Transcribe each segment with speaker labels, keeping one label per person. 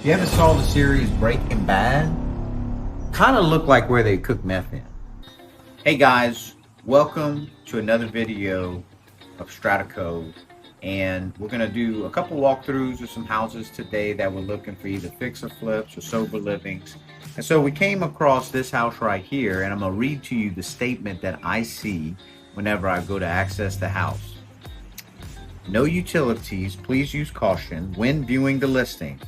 Speaker 1: You ever saw the series Breaking Bad? Kind of look like where they cook meth in. Hey guys, welcome to another video of Stratacode. And we're gonna do a couple walkthroughs of some houses today that we're looking for either fix or flips or sober livings. And so we came across this house right here, and I'm gonna read to you the statement that I see whenever I go to access the house. No utilities, please use caution when viewing the listing.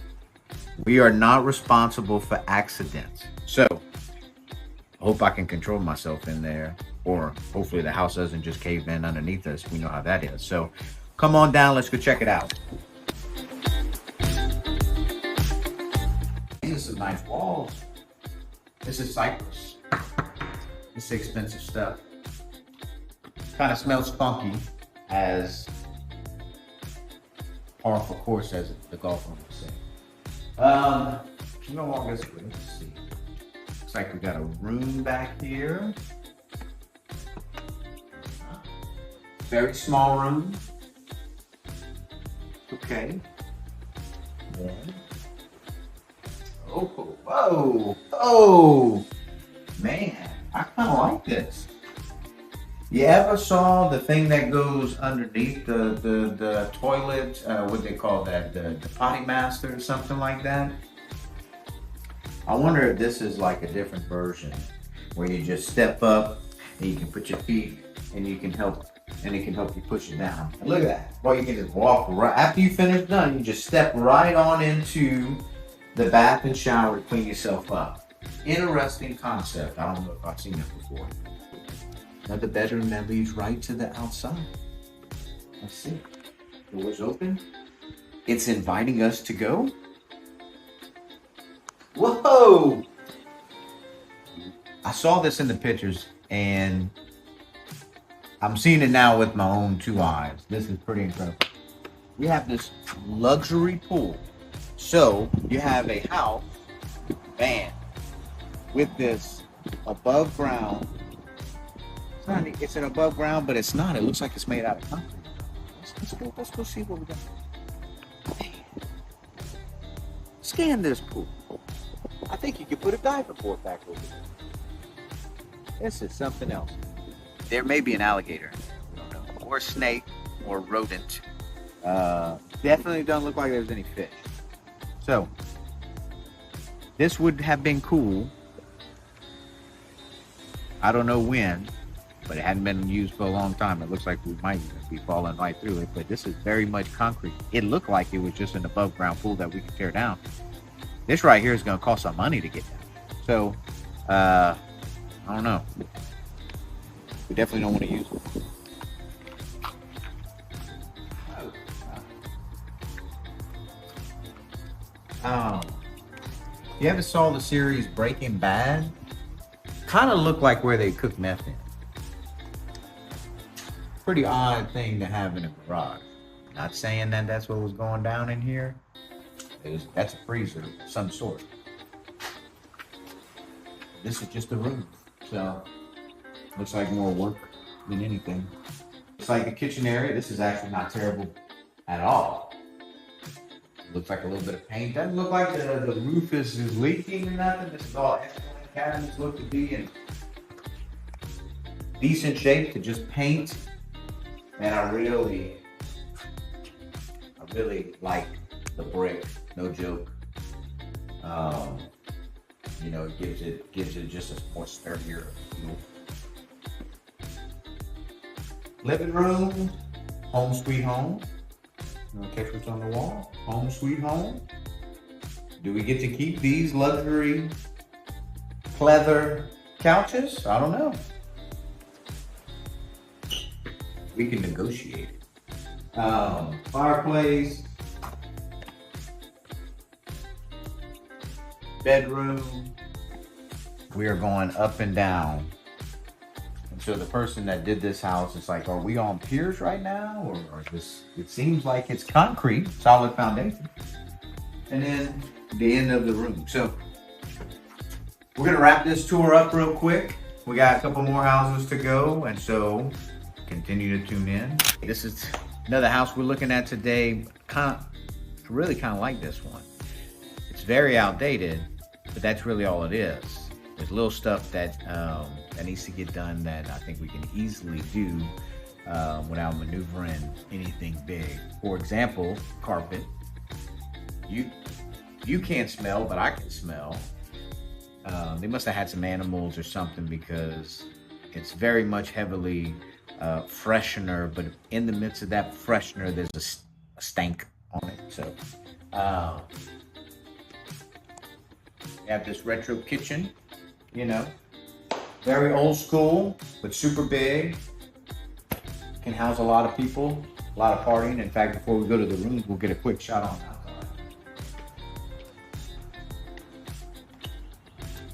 Speaker 1: We are not responsible for accidents. So I hope I can control myself in there, or hopefully the house doesn't just cave in underneath us. We know how that is. So come on down, let's go check it out. These are some nice walls. This is cypress. It's expensive stuff. Kind of smells funky, as par for course, as the golfer would say. I'm gonna walk this way. Let's see. Looks like we got a room back here. Very small room. Okay. Yeah. Oh, whoa, oh, man, I kind of like this. You ever saw the thing that goes underneath the toilet? What they call that? The potty master or something like that? I wonder if this is like a different version where you just step up and you can put your feet and you can help, and it can help you push it down. And look at that. Well, you can just walk right after you finish done. You just step right on into the bath and shower to clean yourself up. Interesting concept. I don't know if I've seen it before. Another bedroom that leads right to the outside. Let's see. Doors open. It's inviting us to go. Whoa! I saw this in the pictures and I'm seeing it now with my own two eyes. This is pretty incredible. We have this luxury pool. So you have a house, man, with this above ground. It's an above ground, but it's not. It looks like it's made out of concrete. Let's go see what we got. Man. Scan this pool. I think you could put a diver board back over there. This is something else. There may be an alligator, or a snake, or a rodent. Definitely doesn't look like there's any fish. So, this would have been cool. I don't know when, but it hadn't been used for a long time. It looks like we might be falling right through it, but this is very much concrete. It looked like it was just an above ground pool that we could tear down. This right here is going to cost some money to get down. So, I don't know. We definitely don't want to use it. You ever saw the series Breaking Bad? Kind of look like where they cook meth in. Pretty odd thing to have in a garage. Not saying that that's what was going down in here. That's a freezer of some sort. This is just a room, so looks like more work than anything. It's like a kitchen area. This is actually not terrible at all. Looks like a little bit of paint. Doesn't look like the roof is leaking or nothing. This is all excellent. Cabinets look to be in decent shape to just paint. And I really like the brick. No joke. You know, it gives it just a more sturdier feel. Living room, home sweet home. You want to catch what's on the wall? Home sweet home. Do we get to keep these luxury pleather couches? I don't know. We can negotiate it. Fireplace. Bedroom. We are going up and down. And so the person that did this house is like, are we on piers right now? Or is this, it seems like it's concrete, solid foundation. And then the end of the room. So we're gonna wrap this tour up real quick. We got a couple more houses to go, and so continue to tune in. This is another house we're looking at today. I really kind of like this one. very outdated, but that's really all it is. There's little stuff that that needs to get done that I think we can easily do without maneuvering anything big. For example, carpet. You can't smell, but I can smell. They must have had some animals or something, because it's very much heavily freshener, but in the midst of that freshener, there's a stank on it. So we have this retro kitchen, you know, very old school, but super big. Can house a lot of people, a lot of partying. In fact, before we go to the rooms, we'll get a quick shot on that.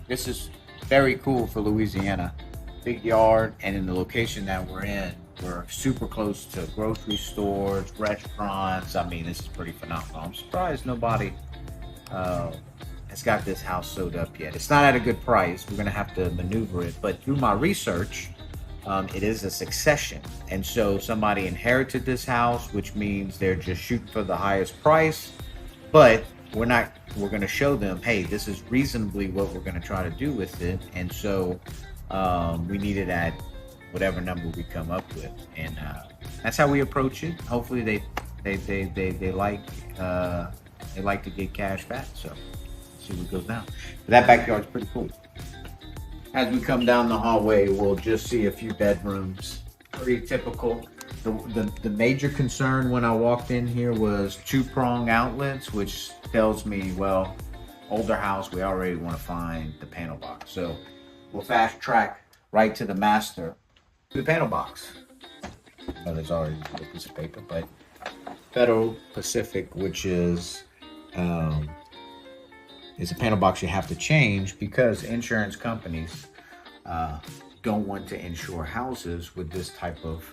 Speaker 1: This is very cool for Louisiana. Big yard, and in the location that we're in, we're super close to grocery stores, restaurants. I mean, this is pretty phenomenal. I'm surprised nobody has got this house sold up yet. It's not at a good price. We're gonna have to maneuver it, but through my research, it is a succession. And so somebody inherited this house, which means they're just shooting for the highest price, but we're going to show them, hey, this is reasonably what we're going to try to do with it. And so we need it at whatever number we come up with. And that's how we approach it. Hopefully they like to get cash fast. So let's see what goes down. But that backyard's pretty cool. As we come down the hallway, we'll just see a few bedrooms. Pretty typical. The major concern when I walked in here was 2-prong outlets, which tells me, well, older house, we already want to find the panel box. So we'll fast track right to the master, to the panel box. Oh, there's already a piece of paper, but Federal Pacific, which is a panel box you have to change because insurance companies don't want to insure houses with this type of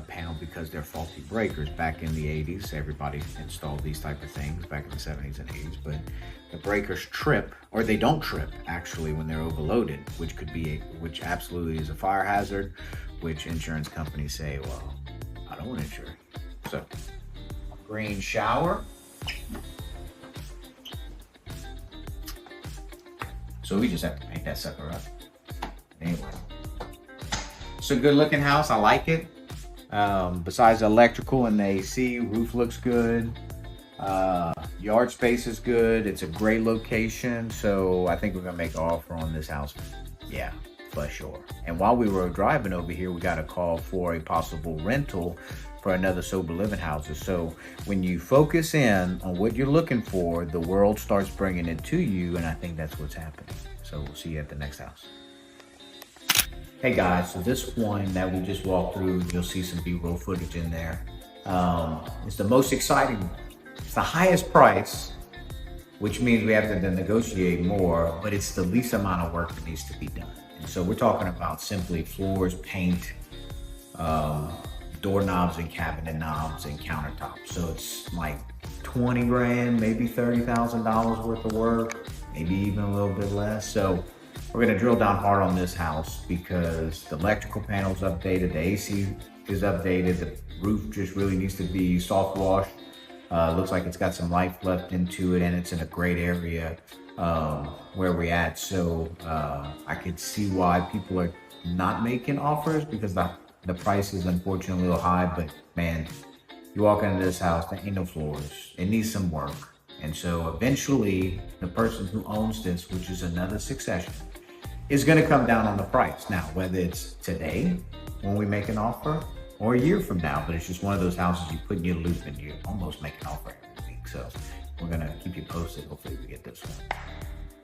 Speaker 1: panel because they're faulty breakers. Back in the 80s, everybody installed these type of things back in the 70s and 80s, but the breakers trip, or they don't trip actually when they're overloaded, which absolutely is a fire hazard, which insurance companies say, well, I don't want to insure. So, green shower. So we just have to paint that sucker up. Anyway, it's a good looking house. I like it. Besides the electrical and the AC, roof looks good. Yard space is good. It's a great location. So I think we're gonna make an offer on this house. Yeah, for sure. And while we were driving over here, we got a call for a possible rental for another sober living houses. So when you focus in on what you're looking for, the world starts bringing it to you. And I think that's what's happening. So we'll see you at the next house. Hey guys, so this one that we just walked through, you'll see some B-roll footage in there. It's the most exciting one. It's the highest price, which means we have to then negotiate more, but it's the least amount of work that needs to be done. And so we're talking about simply floors, paint, doorknobs and cabinet knobs and countertops. So it's like 20 grand, maybe $30,000 worth of work, maybe even a little bit less. So we're gonna drill down hard on this house because the electrical panel's updated, the AC is updated, the roof just really needs to be soft washed. Looks like it's got some life left into it, and it's in a great area where we're at. So I could see why people are not making offers because the price is unfortunately a little high, but man, you walk into this house, there ain't no floors. It needs some work. And so eventually the person who owns this, which is another succession, is gonna come down on the price. Now, whether it's today when we make an offer or a year from now, but it's just one of those houses you put in your loop and you almost make an offer every week. So we're gonna keep you posted. Hopefully we get this one.